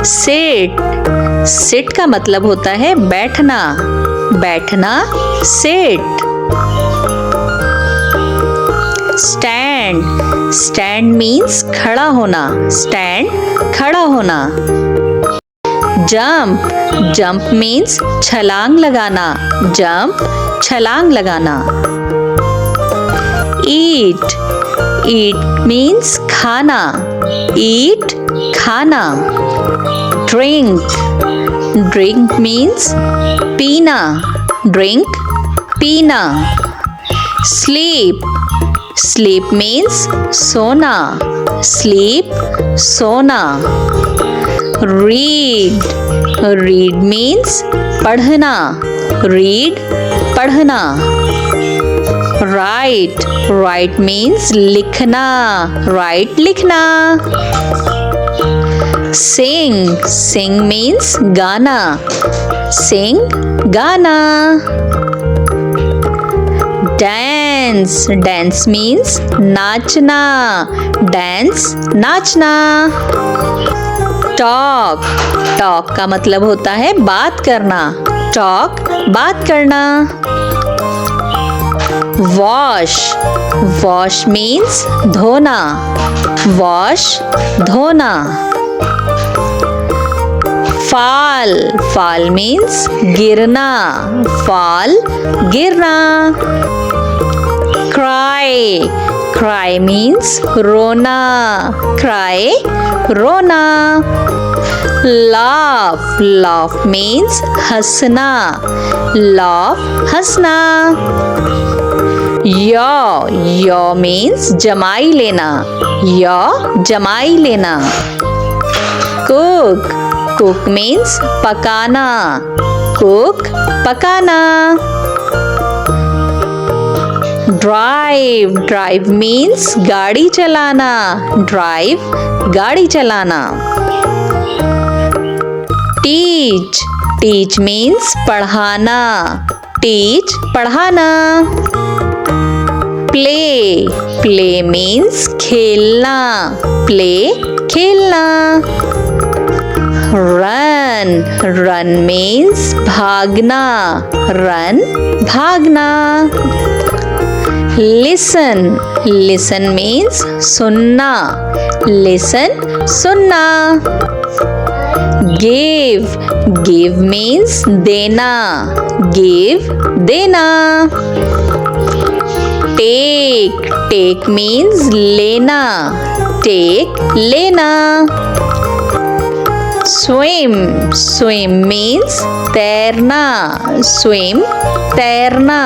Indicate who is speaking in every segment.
Speaker 1: Seat, seat का मतलब होता है बैठना, बैठना सिट। स्टैंड, स्टैंड मीन्स खड़ा होना, स्टैंड खड़ा होना। जंप, जंप मीन्स छलांग लगाना, जंप छलांग लगाना। ईट, ईट मीन्स खाना, ईट खाना। ड्रिंक, ड्रिंक मीन्स पीना, ड्रिंक पीना। स्लीप, स्लीप मीन्स सोना, स्लीप सोना। रीड, रीड मीन्स पढ़ना, रीड पढ़ना। राइट, राइट मीन्स लिखना, राइट लिखना। सिंग, सिंग मीन्स गाना, सिंग गाना। डांस, डांस मीन्स नाचना, डांस नाचना। टॉक, टॉक का मतलब होता है बात करना, टॉक बात करना। वॉश, वॉश मीन्स धोना, वॉश धोना। फॉल, फॉल मीन्स गिरना, फॉल गिरना। क्राई, क्राई मीन्स रोना, क्राई रोना। लाफ, लाफ मीन्स हंसना, लाफ हंसना। यौ मीन्स जमाई लेना, यौ जमाई लेना। कुक, कुक मीन्स पकाना, कुक पकाना। ड्राइव, ड्राइव मीन्स गाड़ी चलाना, ड्राइव गाड़ी चलाना। टीच, टीच मीन्स पढ़ाना, टीच पढ़ाना। प्ले, प्ले मीन्स खेलना, प्ले खेलना। रन, रन मीन्स भागना, रन भागना। लिसन, लिसन मीन्स सुनना, लिसन सुनना। गिव, गिव मीन्स देना, गिव देना। टेक, टेक मीन्स लेना, टेक लेना। स्विम, स्विम मीन्स तैरना, स्विम तैरना।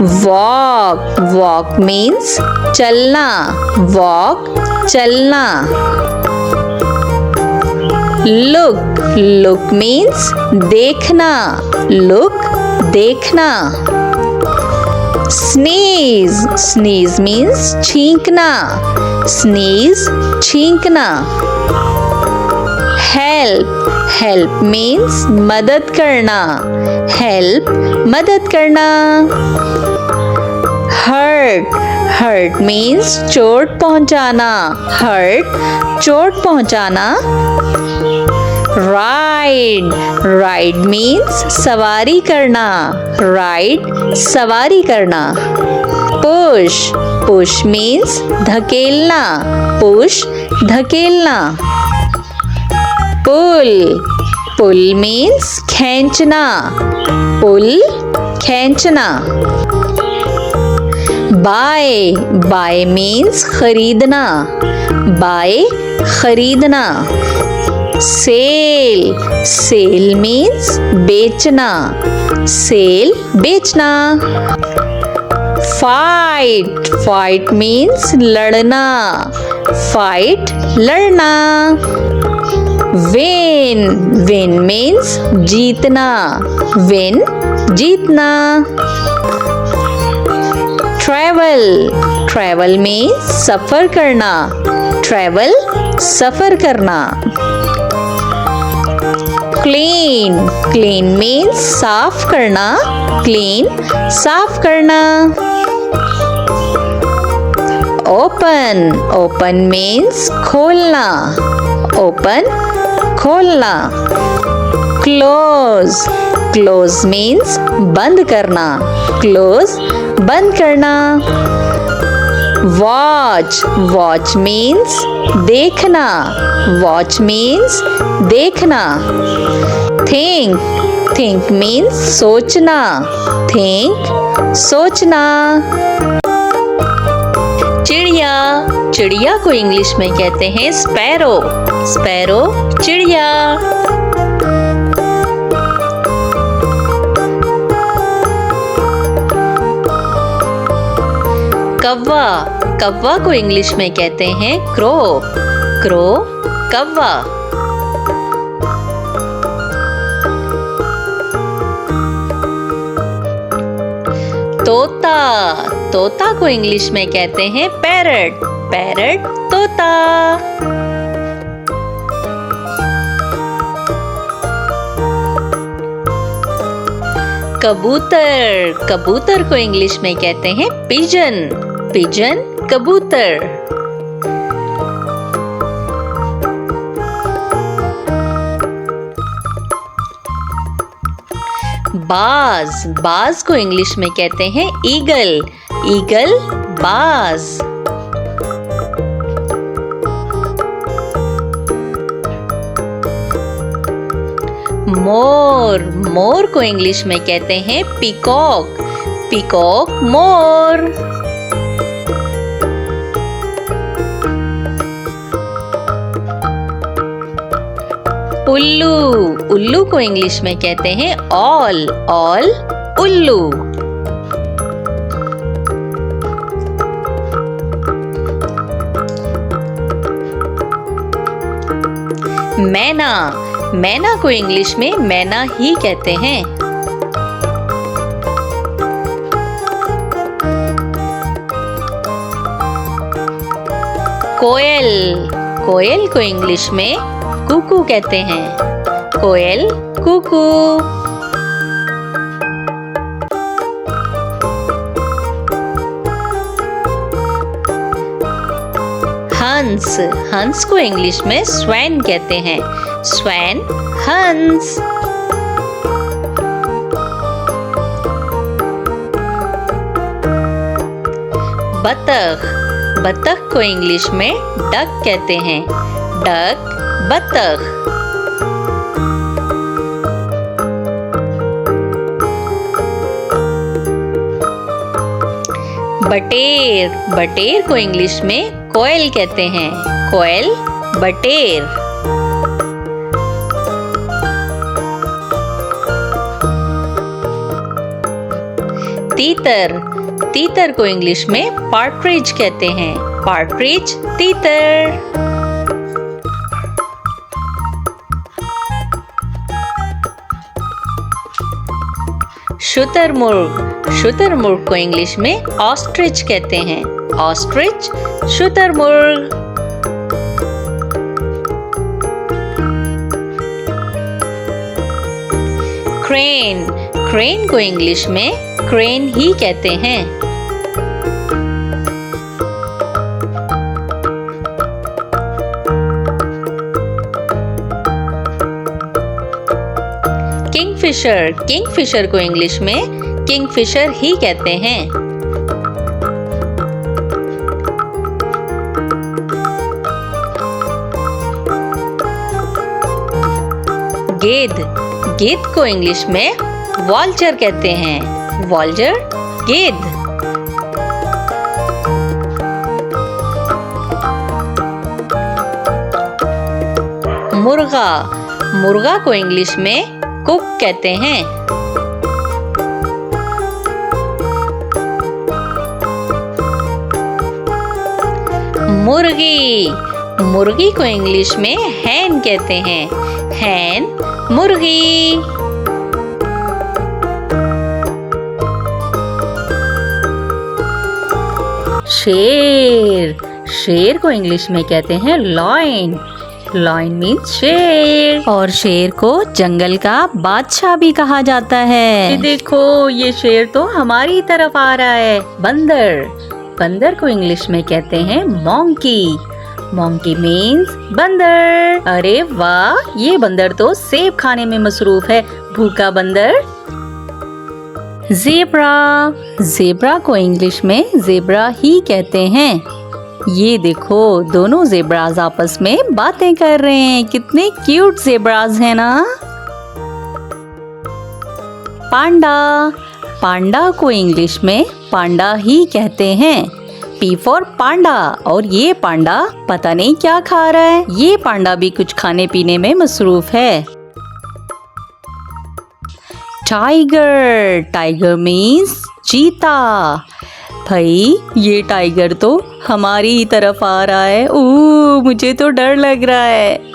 Speaker 1: वॉक, वॉक मीन्स चलना, वॉक चलना। लुक, लुक मीन्स देखना, लुक देखना। स्नीज, स्नीज मीन्स छींकना, स्नीज छींकना। हेल्प, हेल्प मीन्स मदद करना, हेल्प मदद करना। हर्ट, हर्ट मीन्स चोट पहुंचाना, हर्ट चोट पहुंचाना। राइड, राइड मीन्स सवारी करना, राइड सवारी करना। पुश, पुश मीन्स धकेलना, पुश धकेलना। पुल, पुल मीन्स खींचना, पुल खींचना। बाय, बाय मीन्स खरीदना, बाय खरीदना। सेल, सेल मीन्स बेचना, सेल बेचना। फाइट, फाइट मीन्स लड़ना, फाइट लड़ना। विन, विन मीन्स जीतना, विन जीतना। ट्रैवल, ट्रैवल मीन्स सफर करना, ट्रैवल सफर करना। क्लीन, क्लीन मीन्स साफ करना, क्लीन साफ करना। ओपन, ओपन मीन्स खोलना, ओपन खोलना। क्लोज, क्लोज मीन्स बंद करना। क्लोज, बंद करना। वॉच, वॉच मीन्स देखना। वॉच मीन्स देखना। थिंक, थिंक मीन्स सोचना। थिंक, सोचना। चिड़िया, चिड़िया को इंग्लिश में कहते हैं स्पैरो। स्पैरो, चिड़िया। कौवा, कौवा को इंग्लिश में कहते हैं क्रो। क्रो, कौवा। तोता, तोता को इंग्लिश में कहते हैं पैरट। पैरट, तोता। कबूतर, कबूतर को इंग्लिश में कहते हैं पिजन। पिजन, कबूतर। बाज, बाज को इंग्लिश में कहते हैं ईगल। ईगल, बाज। मोर, मोर को इंग्लिश में कहते हैं पीकॉक। पीकॉक, मोर। उल्लू, उल्लू को इंग्लिश में कहते हैं ऑल। ऑल, उल्लू। मैना, मैना को इंग्लिश में मैना ही कहते हैं। कोयल, कोयल को इंग्लिश में कुकू कहते हैं। कोयल, कुकू। हंस, हंस को इंग्लिश में स्वैन कहते हैं। स्वैन, हंस। बतख, बतख को इंग्लिश में डक कहते हैं। डक, बतख। बटेर, बटेर को इंग्लिश में कोयल कहते हैं। कोयल, बटेर। तीतर, तीतर को इंग्लिश में पार्ट्रिज कहते हैं। पार्ट्रिज, तीतर। शुतुरमुर्ग, शुतुरमुर्ग को इंग्लिश में ऑस्ट्रिच कहते हैं। ऑस्ट्रिच, शुतुरमुर्ग। क्रेन, क्रेन को इंग्लिश में क्रेन ही कहते हैं। किंगफिशर, किंगफिशर को इंग्लिश में किंगफिशर ही कहते हैं। गेंद, गेंद को इंग्लिश में वॉल्चर कहते हैं। वॉल्चर, गेंद। मुर्गा, मुर्गा को इंग्लिश में कुक कहते हैं। मुर्गी, मुर्गी को इंग्लिश में हैन कहते हैं। हैन, मुर्गी। शेर, शेर को इंग्लिश में कहते हैं लॉयन। लॉयन मीन्स शेर। और शेर को जंगल का बादशाह भी कहा जाता है। ये देखो, ये शेर तो हमारी तरफ आ रहा है। बंदर, बंदर को इंग्लिश में कहते हैं मॉन्की। Monkey means बंदर। अरे वाह, ये बंदर तो सेब खाने में मसरूफ है। भूखा बंदर। ज़ेब्रा को इंग्लिश में ज़ेब्रा ही कहते हैं। ये देखो, दोनों ज़ेब्राज आपस में बातें कर रहे हैं। कितने क्यूट ज़ेब्राज हैं ना। पांडा को इंग्लिश में पांडा ही कहते हैं। P फॉर पांडा। और ये पांडा पता नहीं क्या खा रहा है। ये पांडा भी कुछ खाने पीने में मसरूफ है। टाइगर मीन्स चीता। भाई, ये टाइगर तो हमारी ही तरफ आ रहा है। मुझे तो डर लग रहा है।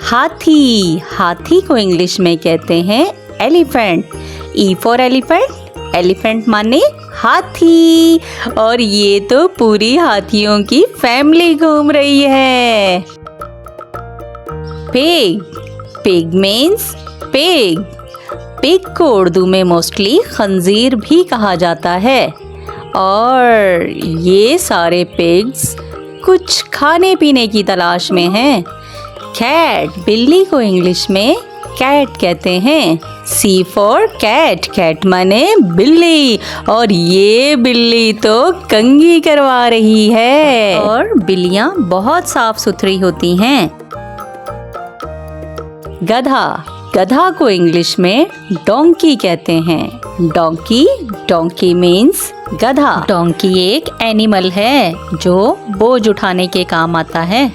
Speaker 1: हाथी को इंग्लिश में कहते हैं elephant. E for elephant. Elephant माने हाथी। और ये तो पूरी हाथियों की फैमिली घूम रही है। पिग मीन्स पिग को उर्दू में मोस्टली खंजीर भी कहा जाता है। और ये सारे पिग्स कुछ खाने पीने की तलाश में हैं। बिल्ली को इंग्लिश में कैट कहते हैं। C फॉर कैट माने बिल्ली। और ये बिल्ली तो कंघी करवा रही है। और बिल्लियां बहुत साफ सुथरी होती हैं। गधा को इंग्लिश में डोंकी कहते हैं। डोंकी मीन्स गधा। डोंकी एक एनिमल है जो बोझ उठाने के काम आता है।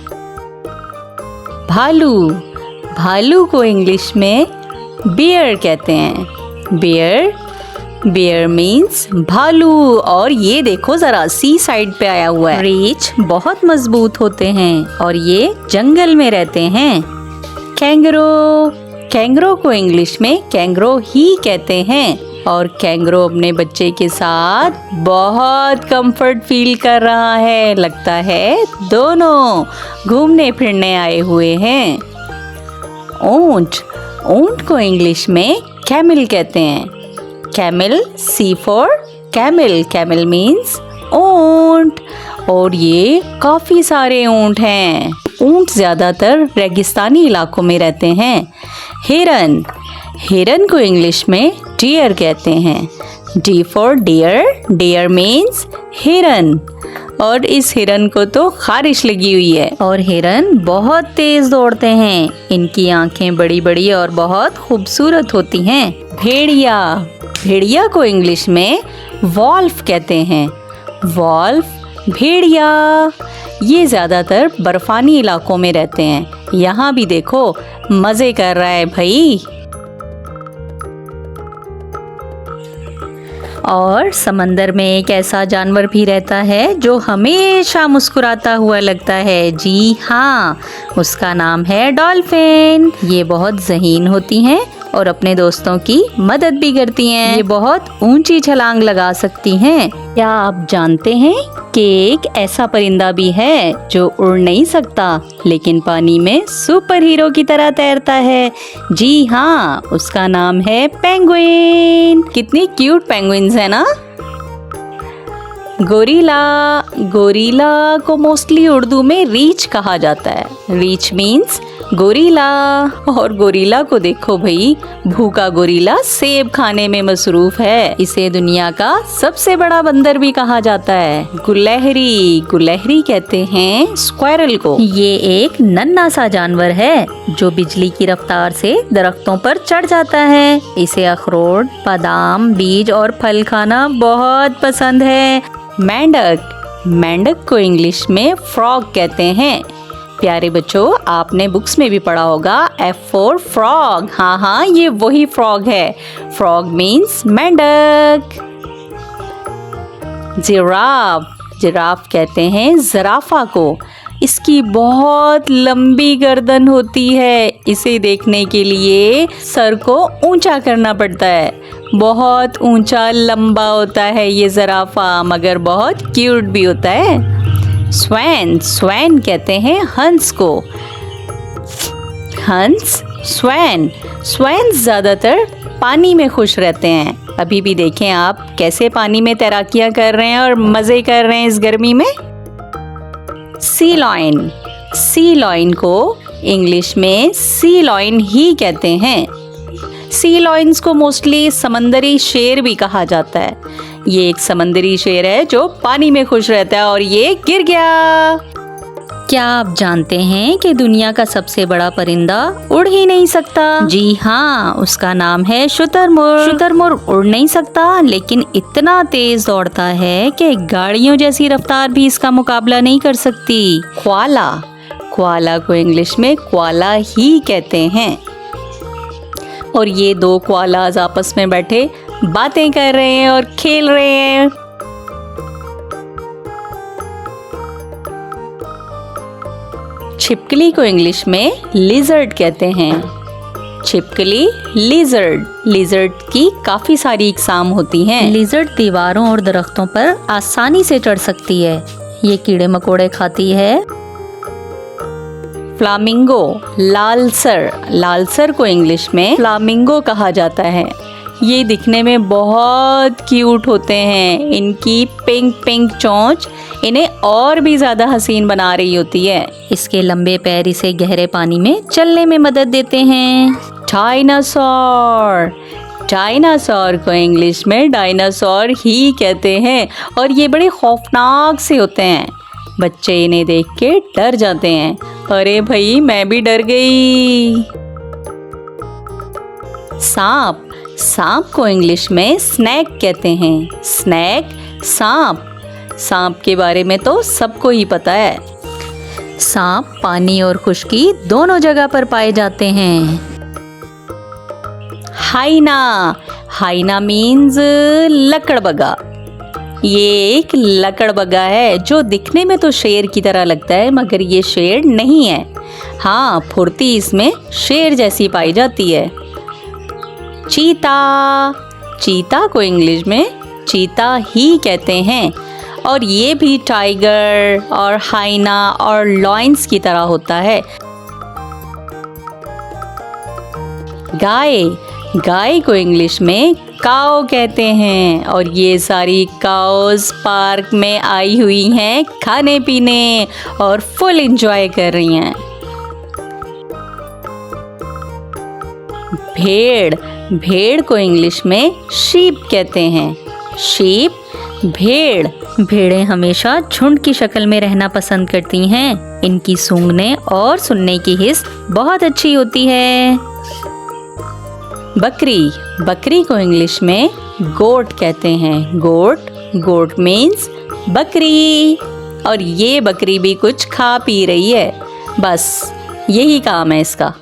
Speaker 1: भालू को इंग्लिश में बियर कहते हैं। बियर मीन्स भालू। और ये देखो जरा, सी साइड पे आया हुआ है। रीछ बहुत मजबूत होते हैं और ये जंगल में रहते हैं। कैंगरो को इंग्लिश में कैंगरो ही कहते हैं। और कैंगरो अपने बच्चे के साथ बहुत कंफर्ट फील कर रहा है। लगता है दोनों घूमने फिरने आए हुए हैं। ऊंट को इंग्लिश में कैमल कहते हैं। Camel, C for camel means ऊंट। और ये काफी सारे ऊंट हैं। ऊंट ज्यादातर रेगिस्तानी इलाकों में रहते हैं। हिरन को इंग्लिश में डियर कहते हैं। D फॉर डियर मीन्स हिरन। और इस हिरन को तो खारिश लगी हुई है। और हिरन बहुत तेज दौड़ते हैं। इनकी आंखें बड़ी बड़ी और बहुत खूबसूरत होती हैं। भेड़िया को इंग्लिश में वॉल्फ कहते हैं। भेड़िया। ये ज्यादातर बर्फानी इलाकों में रहते हैं। यहाँ भी देखो, मजे कर रहा है भाई। और समंदर में एक ऐसा जानवर भी रहता है जो हमेशा मुस्कुराता हुआ लगता है। जी हाँ, उसका नाम है डॉल्फिन। ये बहुत ज़हीन होती हैं और अपने दोस्तों की मदद भी करती हैं। ये बहुत ऊंची छलांग लगा सकती हैं। क्या आप जानते हैं कि एक ऐसा परिंदा भी है जो उड़ नहीं सकता लेकिन पानी में सुपर हीरो की तरह तैरता है? जी हाँ, उसका नाम है पेंगुइन। कितनी क्यूट पेंगुइन्स है ना। गोरिल्ला को मोस्टली उर्दू में रीछ कहा जाता है। रीछ मीन्स गोरिल्ला। और गोरिल्ला को देखो भाई, भूखा गोरिल्ला सेब खाने में मसरूफ है। इसे दुनिया का सबसे बड़ा बंदर भी कहा जाता है। गुलहरी कहते हैं स्क्वायरल को। ये एक नन्हा सा जानवर है जो बिजली की रफ्तार से दरख्तों पर चढ़ जाता है। इसे अखरोट, बादाम, बीज और फल खाना बहुत पसंद है। मेंढक को इंग्लिश में फ्रॉग कहते हैं। प्यारे बच्चों, आपने बुक्स में भी पढ़ा होगा F फॉर फ्रॉग। हाँ, ये वही फ्रॉग है। फ्रॉग मीन्स मेंढक। जिराफ कहते हैं ज़राफ़ा को। इसकी बहुत लंबी गर्दन होती है। इसे देखने के लिए सर को ऊंचा करना पड़ता है। बहुत ऊंचा लंबा होता है ये ज़राफ़ा, मगर बहुत क्यूट भी होता है। स्वैन कहते हैं हंस को। स्वैन ज़्यादातर पानी में खुश रहते हैं। अभी भी देखें आप कैसे पानी में तैराकियां कर रहे हैं और मज़े कर रहे हैं इस गर्मी में। सी लॉइन। सी लॉइन को इंग्लिश में सी लॉइन ही कहते हैं। सी लॉइन्स को मोस्टली समंदरी शेर भी कहा जाता है। ये एक समंदरी शेर है जो पानी में खुश रहता है और ये गिर गया। क्या आप जानते हैं कि दुनिया का सबसे बड़ा परिंदा उड़ ही नहीं सकता? जी हाँ, उसका नाम है शुतुरमुर्ग। शुतुरमुर्ग उड़ नहीं सकता, लेकिन इतना तेज दौड़ता है कि गाड़ियों जैसी रफ्तार भी इसका मुकाबला नहीं कर सकती। क्वाला। क्वाला को इंग्लिश में क्वाला ही कहते हैं। और ये दो क्वालाज आपस में बैठे बातें कर रहे हैं और खेल रहे हैं। छिपकली को इंग्लिश में लिजर्ड कहते हैं। छिपकली, लिजर्ड। लिजर्ड की काफी सारी इकसाम होती हैं। लिजर्ड दीवारों और दरख्तों पर आसानी से चढ़ सकती है। ये कीड़े मकोड़े खाती है। फ्लामिंगो, लालसर। लालसर को इंग्लिश में फ्लामिंगो कहा जाता है। ये दिखने में बहुत क्यूट होते हैं। इनकी पिंक पिंक चोंच इन्हें और भी ज्यादा हसीन बना रही होती है। इसके लंबे पैर इसे गहरे पानी में चलने में मदद देते हैं। डायनासोर। डायनासोर को इंग्लिश में डायनासोर ही कहते हैं और ये बड़े खौफनाक से होते हैं। बच्चे इन्हें देख के डर जाते हैं। अरे भाई, मैं भी डर गई। सांप। सांप को इंग्लिश में स्नैक कहते हैं। स्नैक, सांप। सांप के बारे में तो सबको ही पता है। सांप पानी और खुश्की दोनों जगह पर पाए जाते हैं। हाइना। हाइना मीन्स लकड़बग्गा। ये एक लकड़बग्गा है जो दिखने में तो शेर की तरह लगता है, मगर ये शेर नहीं है। हाँ, फुर्ती इसमें शेर जैसी पाई जाती है। चीता। चीता को इंग्लिश में चीता ही कहते हैं और ये भी टाइगर और हाइना और लॉयंस की तरह होता है। गाय। गाय को इंग्लिश में काओ कहते हैं और ये सारी काओस पार्क में आई हुई हैं खाने पीने और फुल एंजॉय कर रही हैं। भेड़। भेड़ को इंग्लिश में शीप कहते हैं। शीप, भेड़। भेड़ें हमेशा झुंड की शक्ल में रहना पसंद करती हैं। इनकी सूंघने और सुनने की हिस्स बहुत अच्छी होती है। बकरी। बकरी को इंग्लिश में गोट कहते हैं। गोट, गोट मीन्स बकरी। और ये बकरी भी कुछ खा पी रही है, बस यही काम है इसका।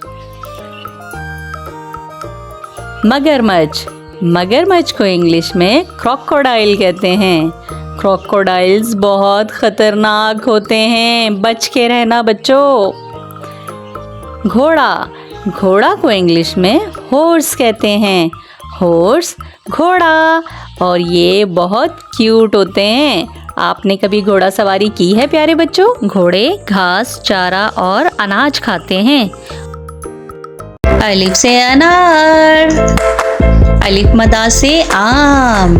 Speaker 1: मगरमच्छ। मगरमच्छ को इंग्लिश में क्रोकोडाइल कहते हैं। क्रोकोडाइल्स बहुत खतरनाक होते हैं, बच के रहना बच्चों। घोड़ा। घोड़ा को इंग्लिश में हॉर्स कहते हैं। हॉर्स, घोड़ा। और ये बहुत क्यूट होते हैं। आपने कभी घोड़ा सवारी की है प्यारे बच्चों? घोड़े घास, चारा और अनाज खाते हैं। अलिफ से अनार, अलिफ मदा से आम,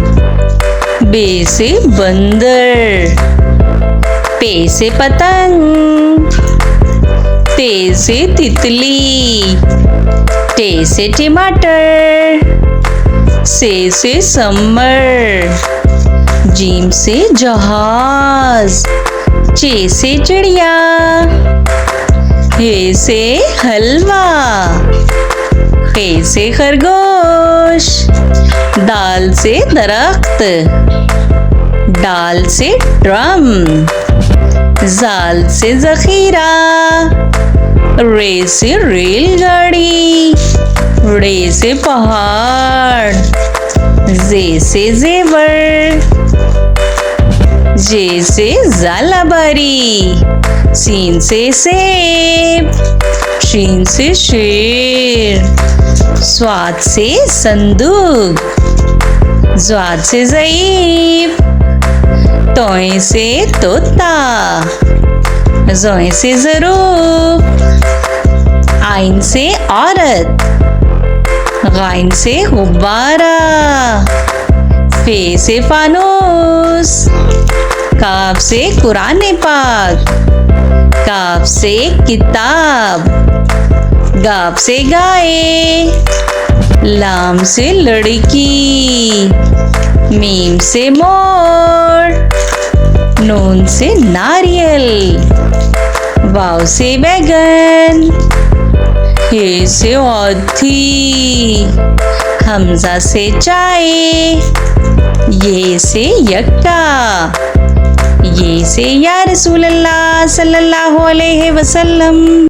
Speaker 1: बे से बंदर, पे से पतंग, ते से तितली, टे से टमाटर, से समर, जीम से जहाज, चे से चिड़िया, हे से हलवा, खे से खरगोश, दाल से दरख्त, डाल से ड्रम, जाल से जखीरा, रे से रेलगाड़ी, रे से पहाड़, जे से जेवर, जे से जालाबारी, सीन से सेब, शीन से शेर, स्वाद से संदूक, ज्वाद से ज़ईफ, तोय से तोता, ज़ोय से ज़रूफ, आइन से औरत, गाइन से गुब्बारा, फे से फानूस, काफ से कुरान पाक, काफ से किताब, गाफ से गाय, लाम से लड़की, मीम से मोर, नून से नारियल, वाव से बैगन, हे से हाथी, हमजा से चाय, ये से यक्का, ये से या रसूल अल्लाह सल्लल्लाहु अलैहि वसल्लम।